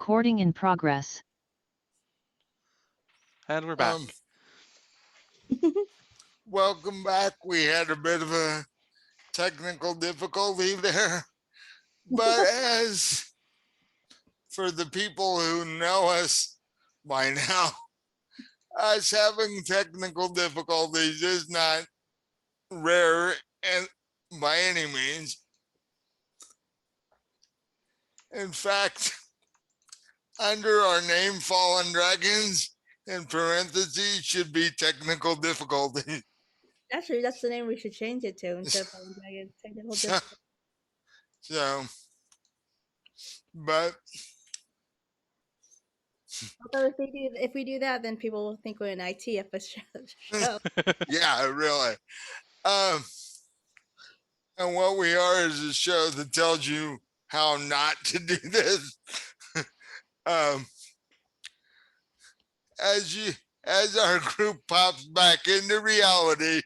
Recording in progress. And we're back. Welcome back. We had a bit of a technical difficulty there. But as for the people who know us by now, us having technical difficulties is not rare and by any means. In fact, under our name Fallen Dragons, in parentheses should be technical difficulty. Actually, that's the name we should change it to instead of Fallen Dragon. Technical difficulty. So, but Although if we do that, then people will think we're an IT show. yeah, really. And what we are is a show that tells you how not to do this. As our group pops back into reality,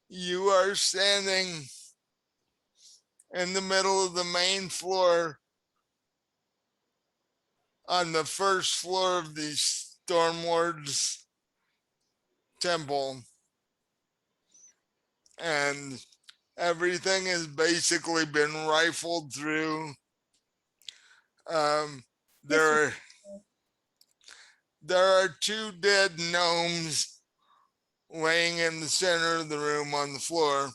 you are standing in the middle of the main floor on the first floor of the Stormlord's temple. And everything has basically been rifled through. There are two dead gnomes laying in the center of the room on the floor.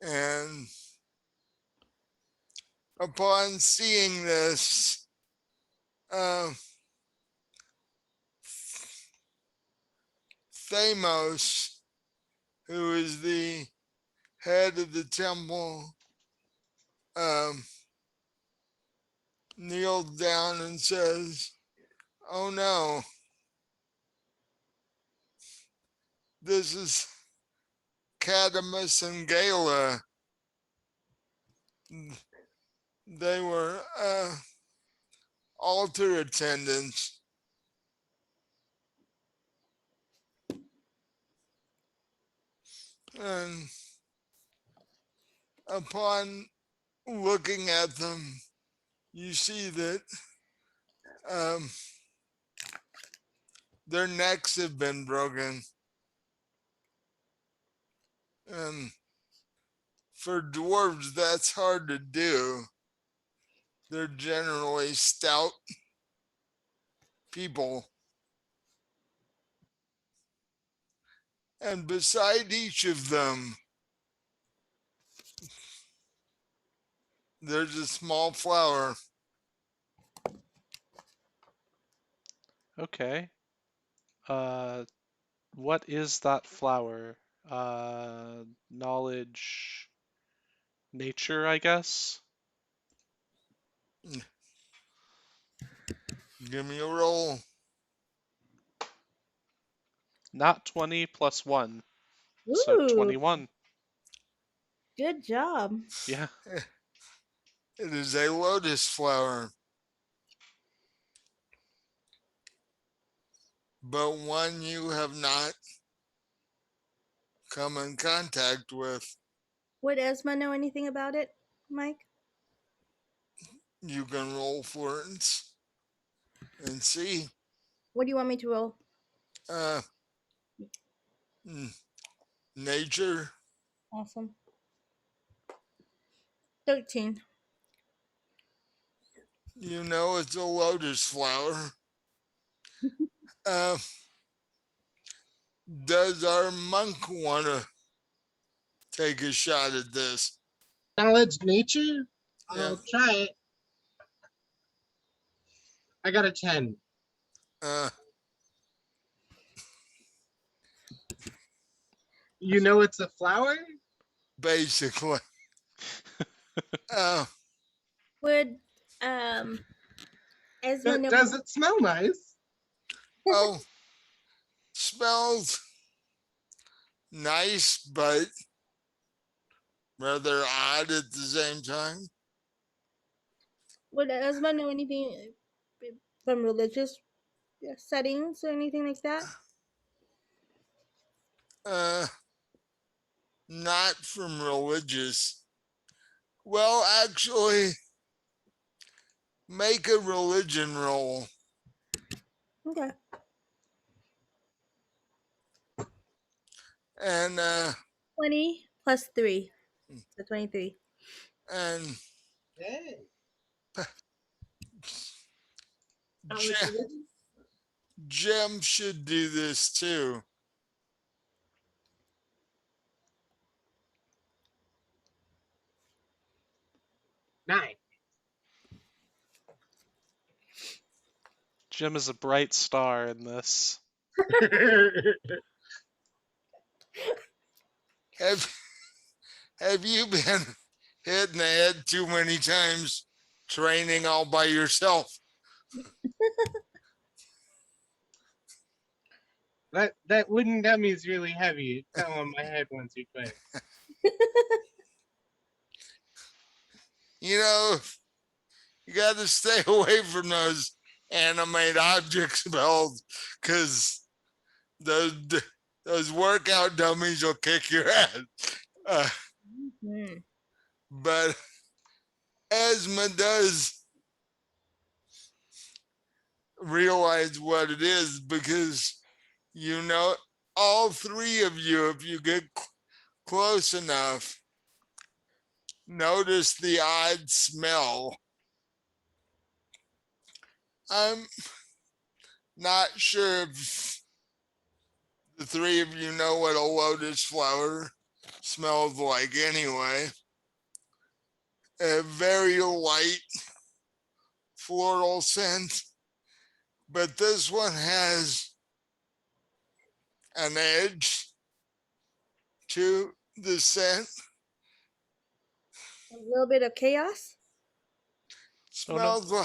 And upon seeing this, Thamos, who is the head of the temple, kneels down and says, "Oh no, this is Cadamus and Gala. They were altar attendants." And upon looking at them, you see that their necks have been broken. And for dwarves, that's hard to do. They're generally stout people. And beside each of them, there's a small flower. Okay. What is that flower? Knowledge, nature, I guess? Give me a roll. Not 20 plus 1. So Ooh, 21. good job. Yeah. It is a lotus flower, but one you have not come in contact with. Would Esma know anything about it, Mike? You can roll for it and see. What do you want me to roll? Uh, nature. Awesome. 13. You know it's a lotus flower. Does our monk want to take a shot at this? Knowledge nature? Yeah. I'll try it. I got a 10. You know it's a flower? Basically. Would Esma know? Does it smell nice? Oh, smells nice, but rather odd at the same time. Would Esma know anything from religious settings or anything like that? Not from religious Well, actually, make a religion roll. Okay. And 20 plus 3. So 23. and Hey. Knowledge Jim, religion? Jim should do this too. 9. Jim is a bright star in this. Have have you been hit in the head too many times training all by yourself? that wooden dummy is really heavy. It fell on my head once or twice. You know, you got to stay away from those animate object spells because those workout dummies will kick your ass. Uh, Hmm. but Esma does realize what it is because you know all three of you, if you get close enough, notice the odd smell. I'm not sure if the three of you know what a lotus flower smells like anyway. A very light floral scent, but this one has an edge to the scent. A little bit of chaos. Oh no.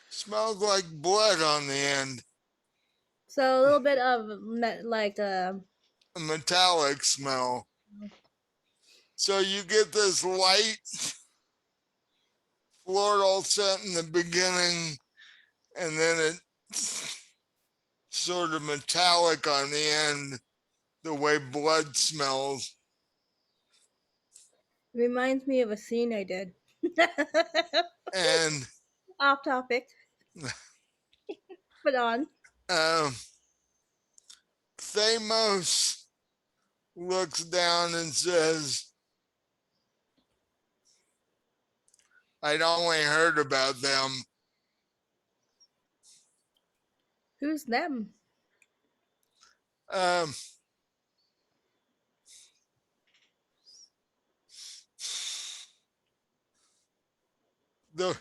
Smells like blood on the end. So a little bit of like A metallic smell. So you get this light floral scent in the beginning, and then it's sort of metallic on the end, the way blood smells. reminds me of a scene I did. And Off topic, but on. um, Thamos looks down and says, I'd only heard about them. Who's them? Um, the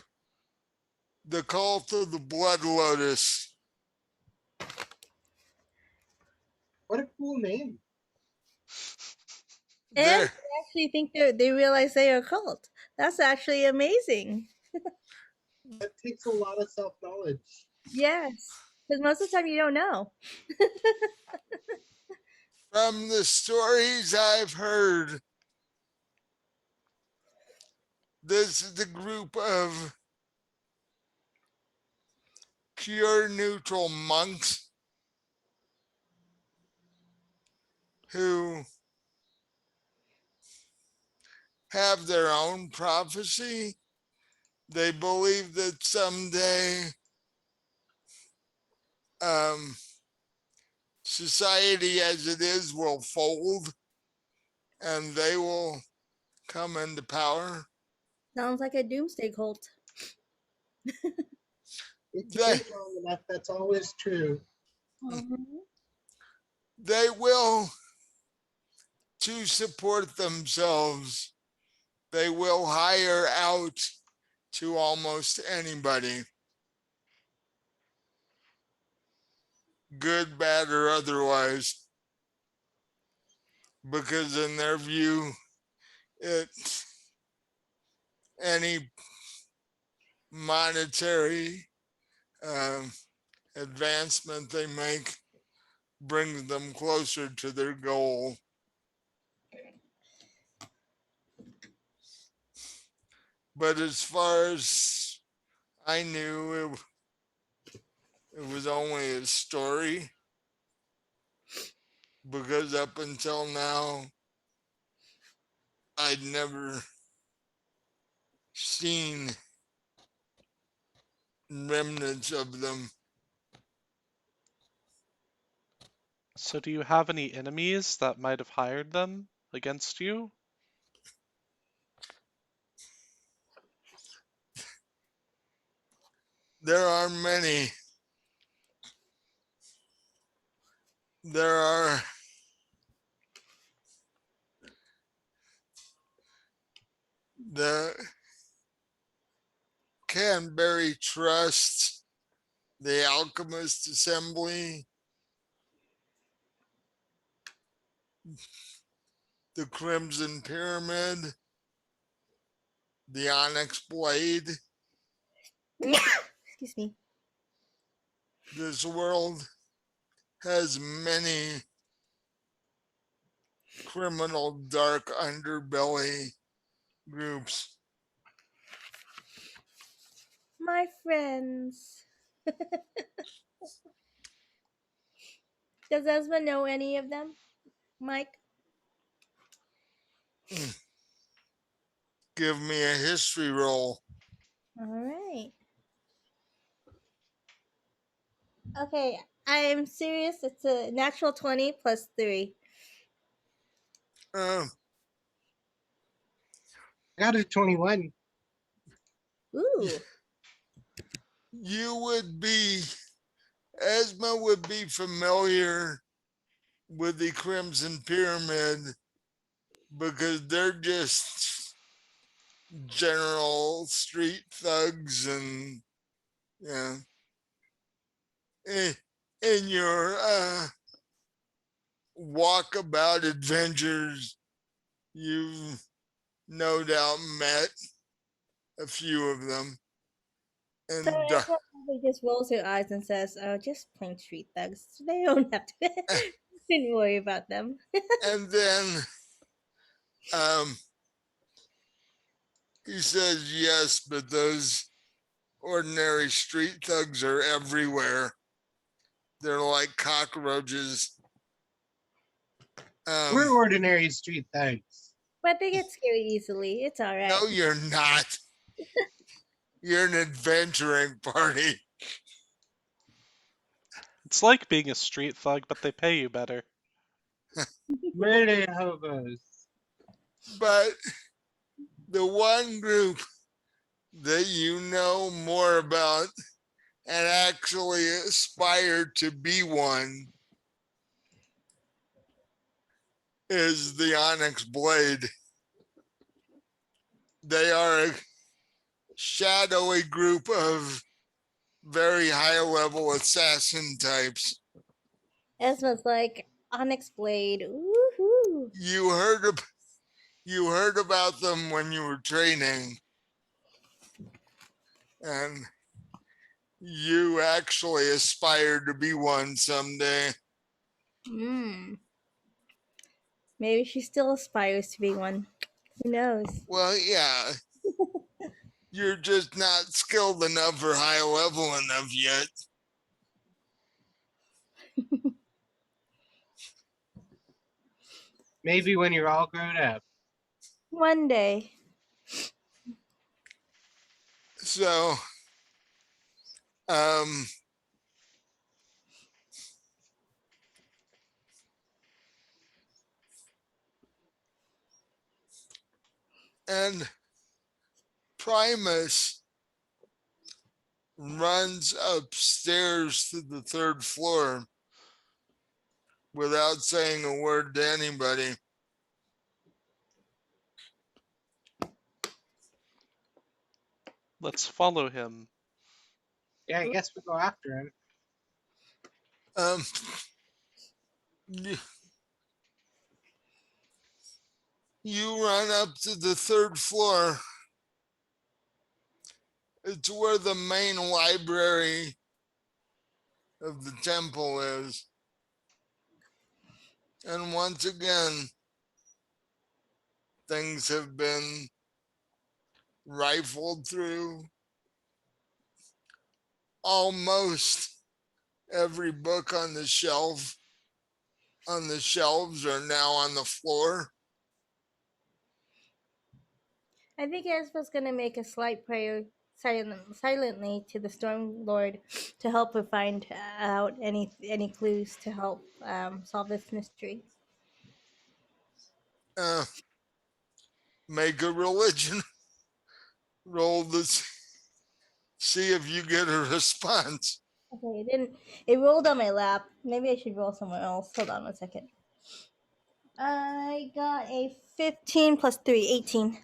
the cult of the Blood Lotus. What a cool name. And They're I actually think they realize they are a cult. That's actually amazing. That takes a lot of self-knowledge. Yes, because most of the time you don't know. from the stories I've heard. This is the group of pure neutral monks who have their own prophecy. They believe that someday society as it is will fold and they will come into power. Sounds like a doomsday cult. If you They, live long enough, that's always true. Mhm. they will, to support themselves, they will hire out to almost anybody, good, bad, or otherwise, because in their view, it any monetary um, advancement they make brings them closer to their goal. But as far as I knew, it was only a story because up until now, I'd never seen remnants of them. So do you have any enemies that might have hired them against you? There are many. There are the Canberry Trust, the Alchemist Assembly, the Crimson Pyramid, the Onyx Blade. Excuse me. This world has many criminal dark underbelly groups. My friends. Does Esma know any of them, Mike? Give me a history roll. All right. Okay, I'm serious. It's a natural 20 plus 3. Uh, Got a 21. Ooh. you would be, Esma would be familiar with the Crimson Pyramid because they're just general street thugs and, yeah. In your walkabout adventures, you've no doubt met a few of them. So And Esma probably just rolls her eyes and says, "Oh, just plain street thugs. They don't have to. Didn't worry about them." and then he says, yes, but those ordinary street thugs are everywhere. They're like cockroaches. We're ordinary street thugs. But they get scary easily. It's all right. No, you're not. You're an adventuring party. It's like being a street thug, but they pay you better. Murder hobos. But the one group that you know more about and actually aspire to be one is the Onyx Blade. They are a shadowy group of very high level assassin types. Esma's like, Onyx Blade. Woohoo. You heard about them when you were training, and you actually aspire to be one someday. Maybe she still aspires to be one. Who knows? Well, yeah, you're just not skilled enough or high level enough yet. Maybe when you're all grown up. One day. So, and Primus runs upstairs to the third floor without saying a word to anybody. Let's follow him. Yeah, I guess we go after him. Um, you run up to the third floor. It's where the main library of the temple is. And once again, things have been rifled through. Almost every book on the shelves are now on the floor. I think Esma's gonna make a slight prayer silently to the Storm Lord to help her find out any clues to help solve this mystery. Uh, make a religion roll to see if you get a response. Okay, it didn't. It rolled on my lap. Maybe I should roll somewhere else. Hold on one second. I got a 15 plus 3, 18.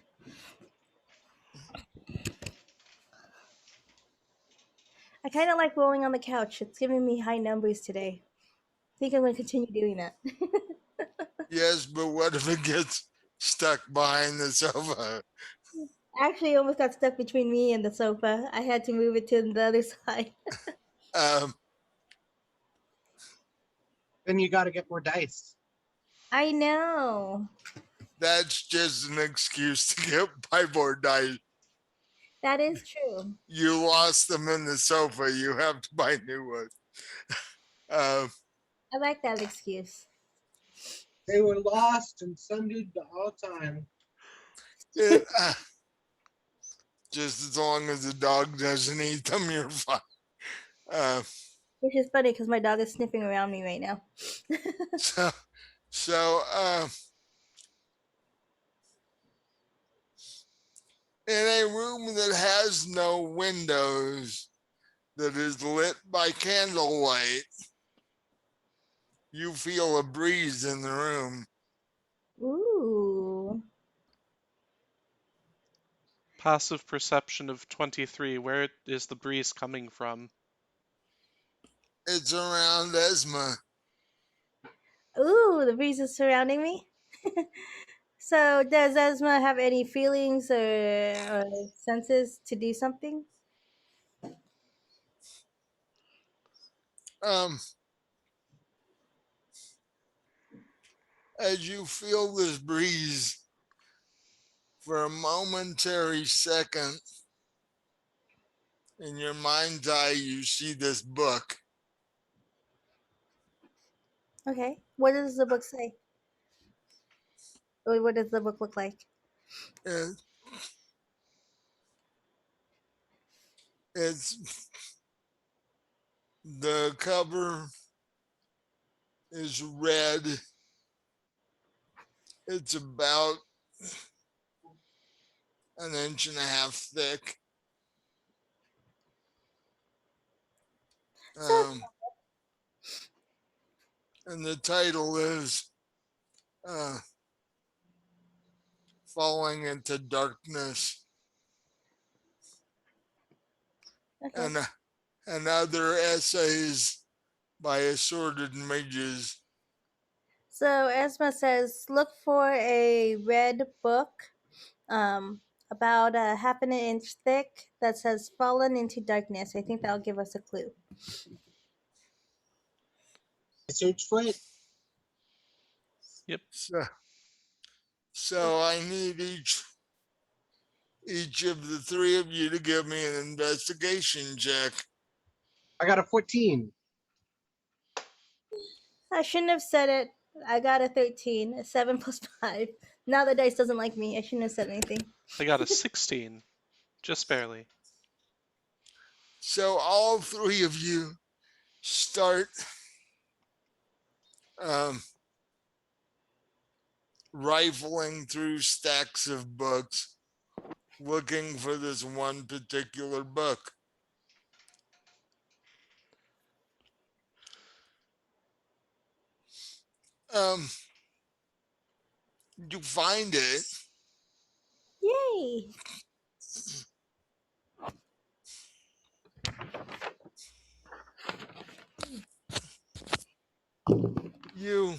I kind of like rolling on the couch. It's giving me high numbers today. I think I'm going to continue doing that. Yes, but what if it gets stuck behind the sofa? Actually, it almost got stuck between me and the sofa. I had to move it to the other side. Um, Then you got to get more dice. I know. that's just an excuse to get pipeboard dice. That is true. You lost them in the sofa. You have to buy new ones. Uh, I like that excuse. They were lost and sundered the whole time. it, just as long as the dog doesn't eat them, you're fine. Uh, Which is funny because my dog is sniffing around me right now. so, so in a room that has no windows, that is lit by candlelight, you feel a breeze in the room. Ooh. Passive perception of 23. Where is the breeze coming from? It's around Esma. Ooh, the breeze is surrounding me. So, does Esma have any feelings or senses to do something? Um, as you feel this breeze, for a momentary second, in your mind's eye, you see this book. Okay. What does the book say? Or what does the book look like? And it's the cover is red. It's about an inch and a half thick. So, And the title is uh, Falling into Darkness. okay. And other essays by assorted mages. So, Esma says, look for a red book about a half an inch thick that says fallen into darkness. I think that'll give us a clue. I search for it. Yep. So I need each of the three of you to give me an investigation check. I got a 14. I shouldn't have said it. I got a 13, a 7 plus 5. Now the dice doesn't like me. I shouldn't have said anything. I got a 16. Just barely. So all three of you start rifling through stacks of books looking for this one particular book. You find it. Yay! You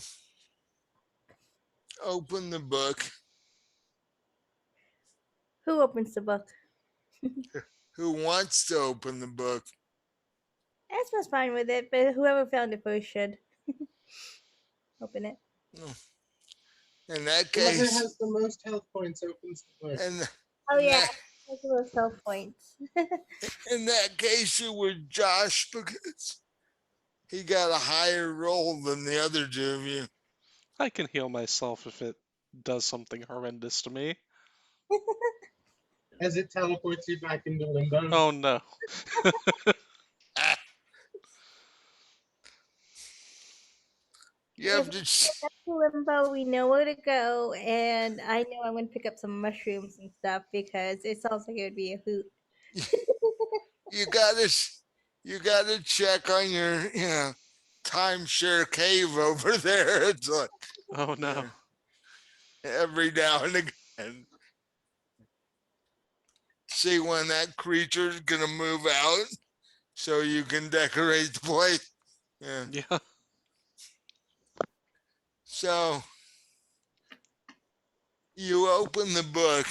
open the book. Who opens the book? Who wants to open the book? Esma's fine with it, but whoever found it first should open it. In that Whoever case, has the most health points opens the book. and Oh in yeah, that, that's the most health points. in that case, it was Josh because he got a higher roll than the other two of you. I can heal myself if it does something horrendous to me. as it teleports you back into limbo. Oh no. Ah, you If have we to. get back to Limbo, we know where to go, and I know I'm going to pick up some mushrooms and stuff because it sounds like it would be a hoot. You gotta. You gotta check on your, timeshare cave over there. It's like, Oh no. yeah, every now and again. See when that creature's gonna move out, so you can decorate the place. Yeah. Yeah. So you open the book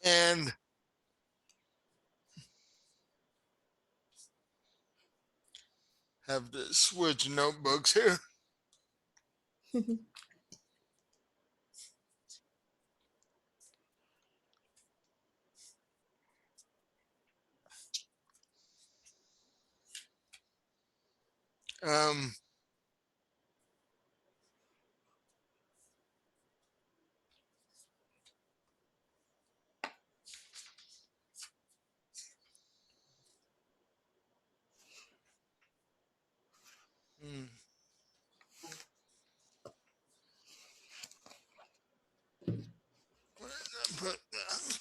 and have to switch notebooks here. Um, hmm, where did I put that?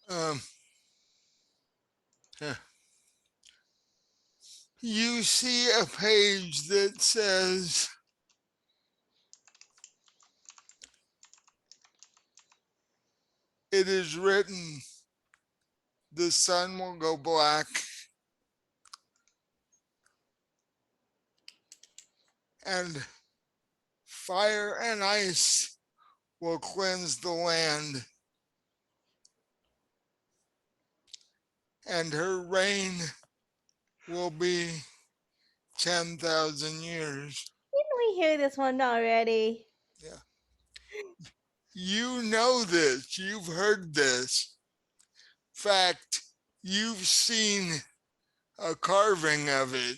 Um, huh. You see a page that says it is written, the sun will go black and fire and ice will cleanse the land, and her reign will be 10,000 years. Didn't we hear this one already? Yeah. You know this, you've heard this. Fact, you've seen a carving of it.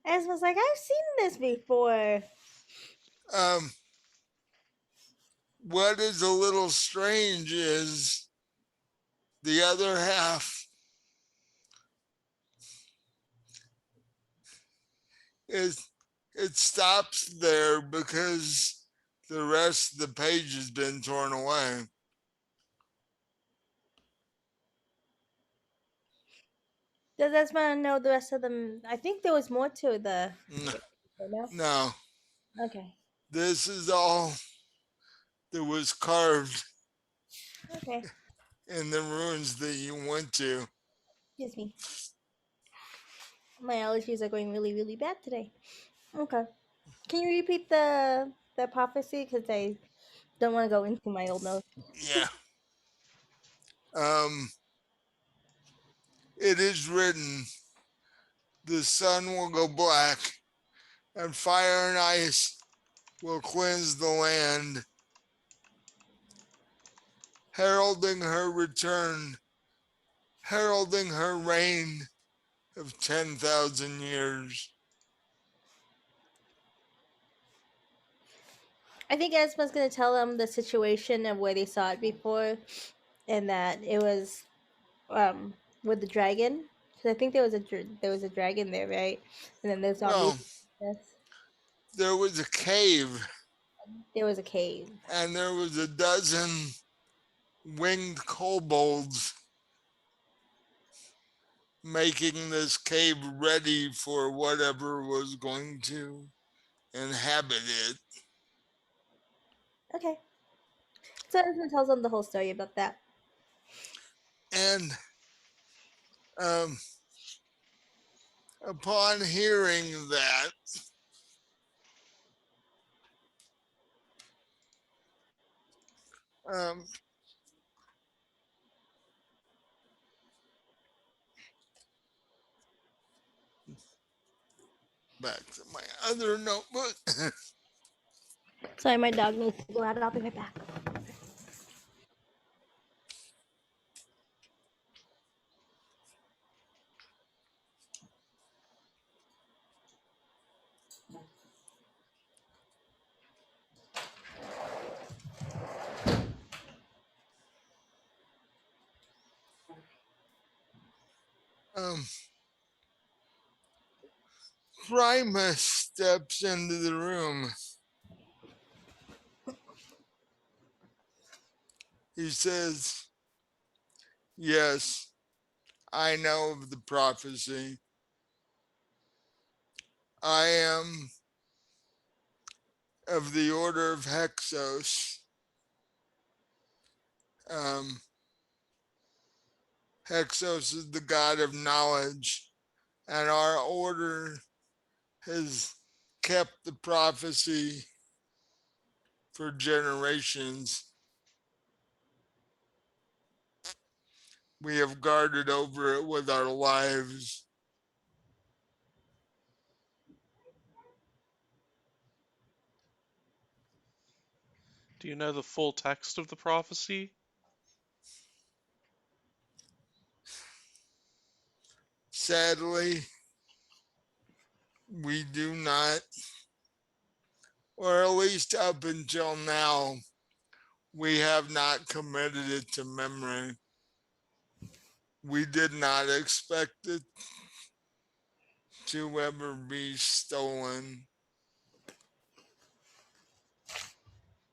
As was like, I've seen this before. Um, what is a little strange is the other half is it stops there because the rest of the page has been torn away. Does Esma know the rest of them? I think there was more to the. No, No? no, Okay. this is all that was carved Okay. in the ruins that you went to. Excuse me. My allergies are going really, really bad today. Okay. Can you repeat the prophecy? Because I don't want to go into my old notes. Yeah. Um, it is written, the sun will go black, and fire and ice will cleanse the land, heralding her return, heralding her reign of 10,000 years. I think Esma's gonna tell them the situation of where they saw it before, and that it was with the dragon. Because I think there was a dragon there, right? And then there's zombies. Well, Yes. there was a cave, There was a cave. and there was a dozen winged kobolds making this cave ready for whatever was going to inhabit it. Okay. So Esma tells them the whole story about that. And um, upon hearing that, um, back to my other notebook. Sorry, my dog needs to go out. I'll be right back. um, Primus steps into the room. He says, "Yes, I know of the prophecy. I am of the order of Hexos. Um, Hexos is the god of knowledge, and our order has kept the prophecy for generations. We have guarded over it with our lives." Do you know the full text of the prophecy? Sadly, we do not, or at least up until now, we have not committed it to memory. We did not expect it to ever be stolen.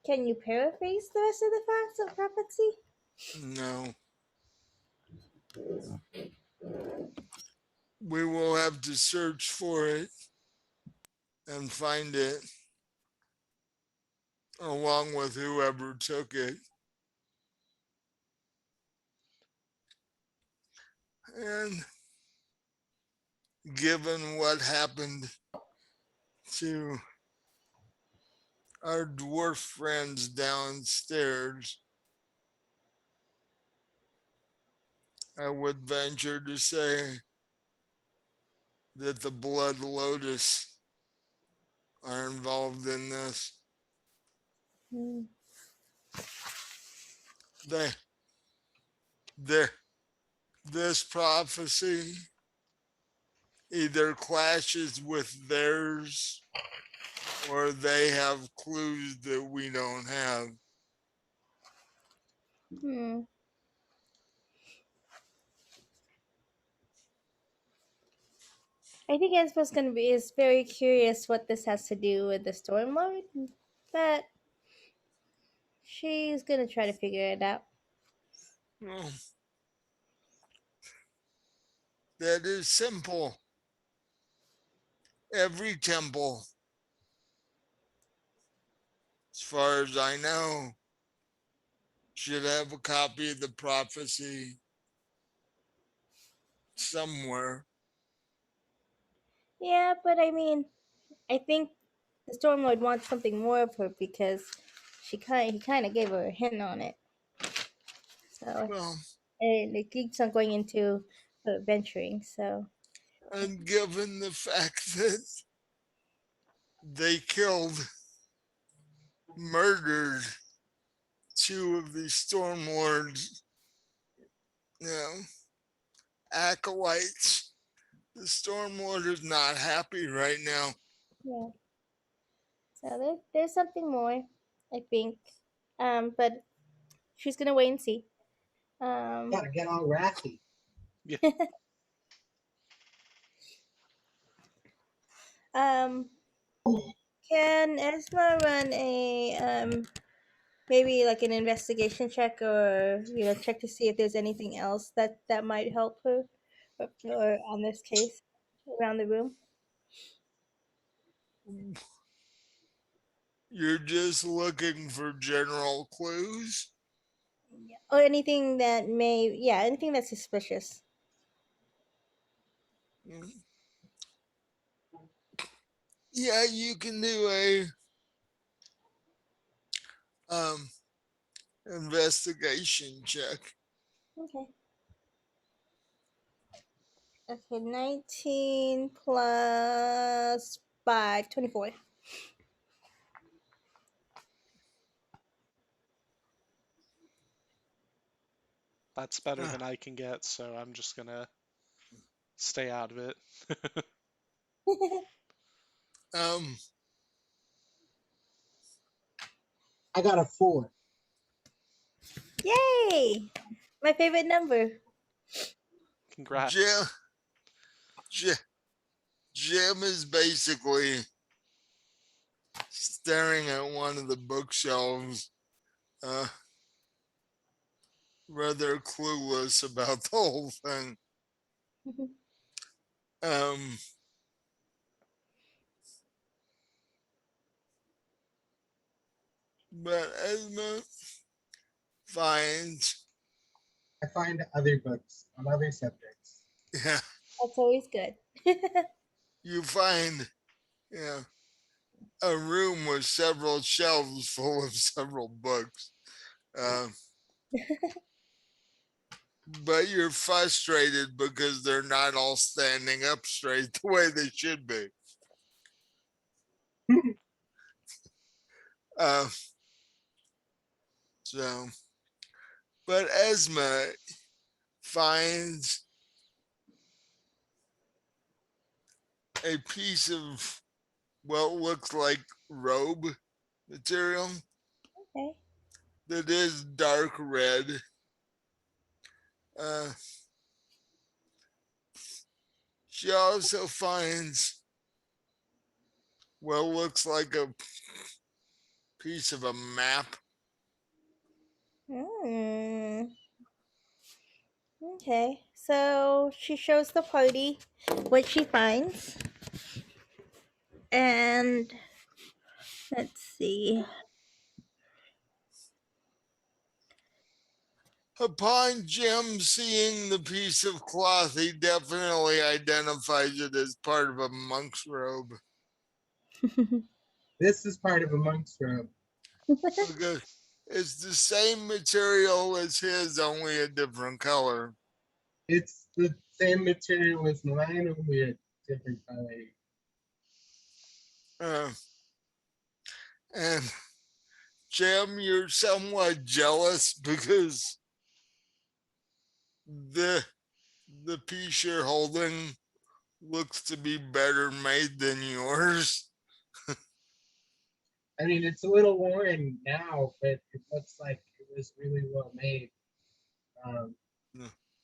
Can you paraphrase the rest of the facts of prophecy? No. We will have to search for it and find it along with whoever took it. And given what happened to our dwarf friends downstairs, I would venture to say that the Blood Lotus are involved in this. Hmm. They, they, this prophecy either clashes with theirs or they have clues that we don't have. Hmm. I think Espo's gonna be is very curious what this has to do with the Storm Lord, but she's gonna try to figure it out. Well, that is simple. Every temple, as far as I know, should have a copy of the prophecy somewhere. Yeah, but I mean, I think the Storm Lord wants something more of her because he kind of gave her a hint on it. So Well, and it keeps on going into adventuring. So and given the fact that they murdered two of the Storm Lords, you know, acolytes, the Storm Lord is not happy right now. yeah, so there's something more, I think. But she's gonna wait and see. Gotta get all ratty. Yeah. um, can Esma run a maybe like an investigation check, or check to see if there's anything else that might help her, or on this case around the room? You're just looking for general clues. Or anything that anything that's suspicious. Yeah, you can do a um, investigation check. Okay. Okay, 19 plus 5, 24. That's better Uh, than I can get, so I'm just gonna stay out of it. um, I got a 4. Yay! My favorite number. Jim, Congrats. Jim, Jim is basically staring at one of the bookshelves, uh, rather clueless about the whole thing. Um, but Esma finds, I find other books on other subjects. yeah, That's always good. you find, yeah, a room with several shelves full of several books. Uh, but you're frustrated because they're not all standing up straight the way they should be. Uh, so, but Esma finds a piece of what looks like robe material Okay. that is dark red. Uh, she also finds what looks like a piece of a map. Mm. Okay. So she shows the party what she finds. And let's see. Upon Jim seeing the piece of cloth, he definitely identifies it as part of a monk's robe This is part of a monk's robe. because it's the same material as his, only a different color. It's the same material as mine, only a different color. Uh, and Jim, you're somewhat jealous because the the piece you're holding looks to be better made than yours. I mean, it's a little worn now, but it looks like it was really well made. Um,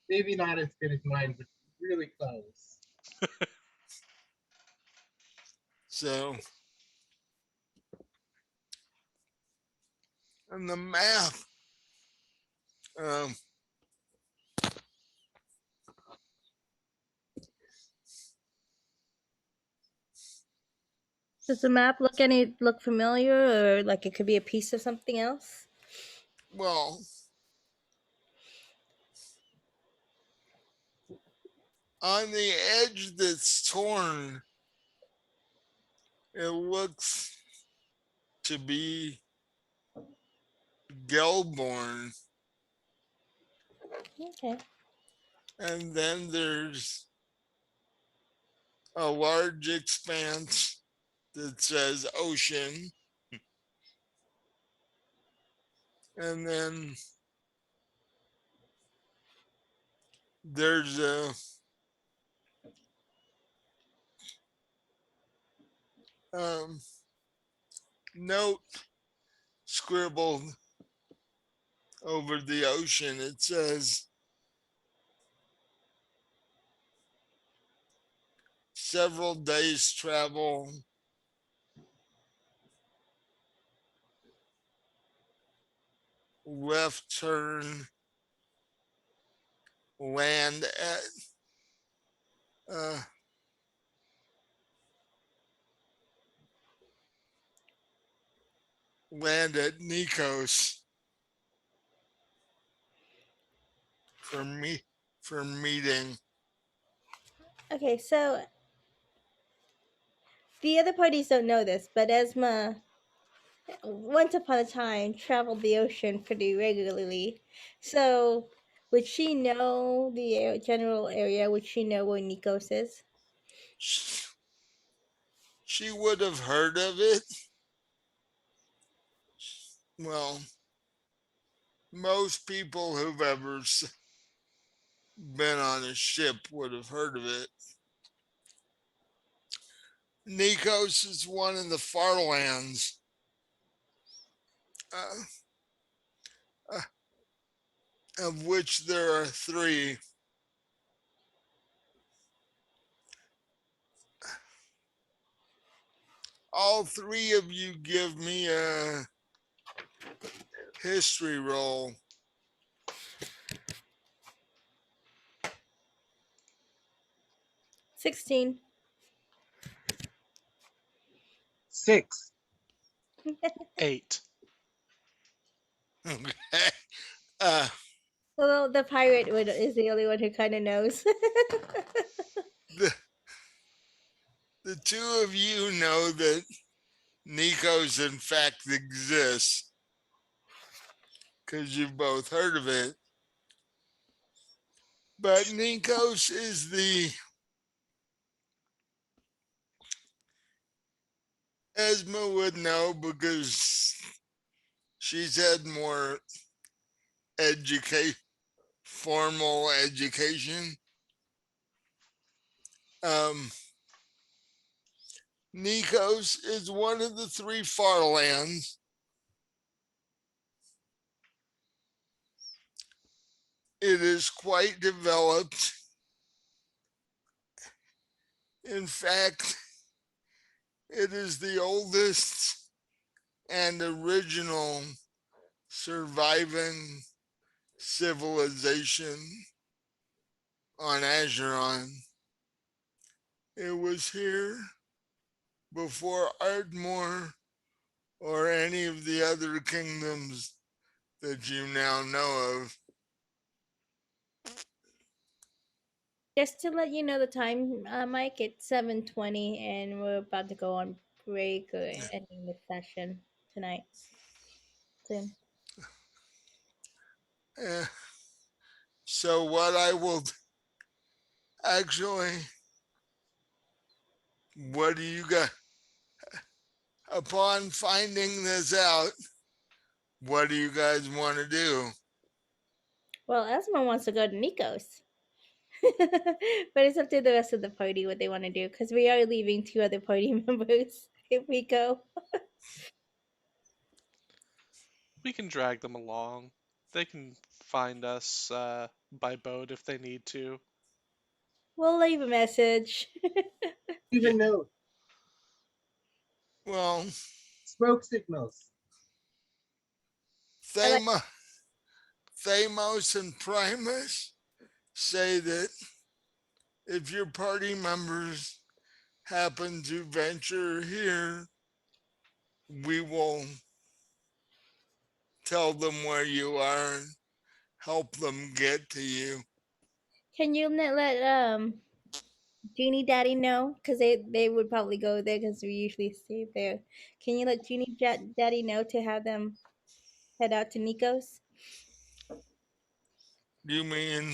maybe not as good as mine, but really close. So, and the map, um, Does the map look familiar, or like it could be a piece of something else? well, on the edge that's torn, it looks to be Gelborn. Okay. And then there's a large expanse that says ocean. And then there's a um, note scribbled over the ocean. It says several days travel, left turn, land at uh, land at Nikos for me for meeting. Okay, so the other parties don't know this, but Esma once upon a time traveled the ocean pretty regularly. So Would she know the general area? Would she know where Nikos is? She would have heard of it. Well, most people who've ever been on a ship would have heard of it. Nikos is one of the far lands, uh, uh, of which there are three. All three of you give me a history roll. 16. 6. 8. Okay. Uh, Well, the pirate is the only one who kind of knows. the, the two of you know that Nikos in fact exists because you've both heard of it. But Nikos is Esma would know because she's had more formal education. Um, Nikos is one of the three far lands. It is quite developed. In fact, it is the oldest and original surviving civilization on Azeron. It was here before Ardmore or any of the other kingdoms that you now know of. Just to let you know the time, Mike, it's 7:20, and we're about to go on break or ending the session tonight soon. Eh, so what I will actually, what do you got? Upon finding this out, what do you guys want to do? Well, Esma wants to go to Nikos. But it's up to the rest of the party what they want to do, because we are leaving 2 other party members if we go. We can drag them along. They can find us by boat if they need to. We'll leave a message. Leave a note. Well, Smoke signals. I like. Thamos and Primus say that if your party members happen to venture here, we will tell them where you are and help them get to you. Can you let Genie Daddy know? Because they would probably go there because we usually stay there. Can you let Genie Daddy know to have them head out to Nikos? You mean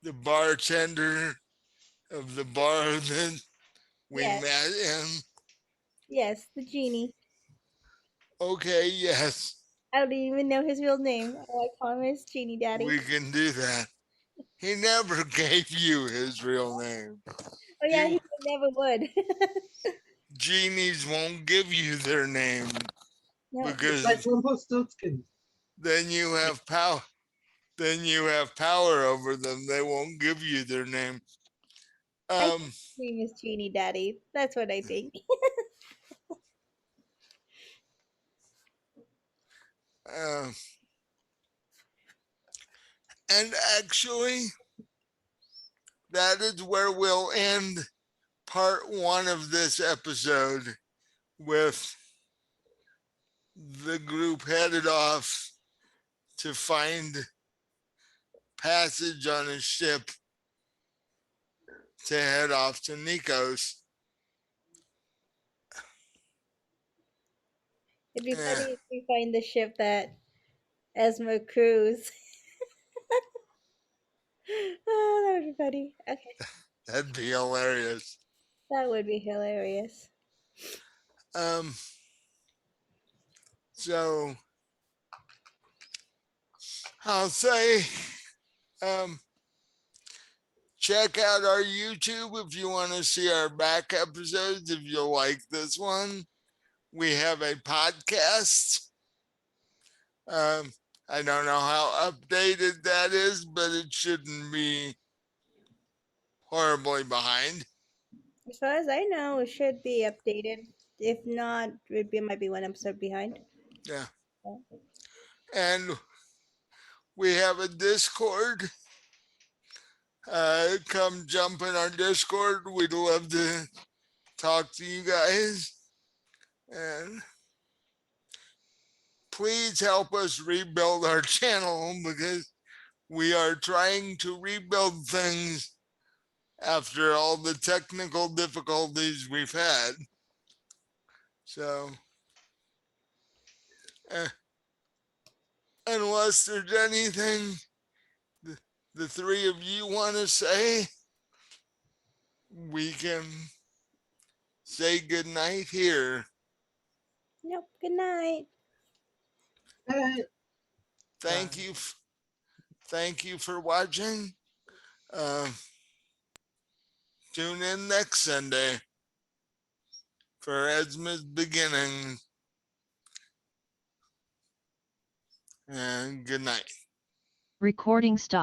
the bartender of the bar that we Yes, met in? yes, the genie. Okay, yes, I don't even know his real name. I call him his Genie Daddy. we can do that. He never gave you his real name. Oh yeah, He he never would. Genies won't give you their name No, It's like because Rumpelstiltskin. then you have power. Then you have power over them. They won't give you their name. I think Um, his name is Genie Daddy. That's what I think. uh, and actually, that is where we'll end part one of this episode with the group headed off to find passage on a ship to head off to Nikos. It'd be Eh, funny if we find the ship that Esma cruise. be funny. Okay, That'd be hilarious. that would be hilarious. Um, so I'll say, check out our YouTube if you want to see our back episodes. If you like this one, we have a podcast. I don't know how updated that is, but it shouldn't be horribly behind. As far as I know, it should be updated. If not, it might be one episode behind. Yeah. Oh. And we have a Discord. Come jump in our Discord. We'd love to talk to you guys. And please help us rebuild our channel because we are trying to rebuild things after all the technical difficulties we've had. So, unless there's anything the three of you want to say, we can say goodnight here. Nope. Good night. Thank you. Thank you for watching. Tune in next Sunday for Esma's beginning. And good night. Recording stop.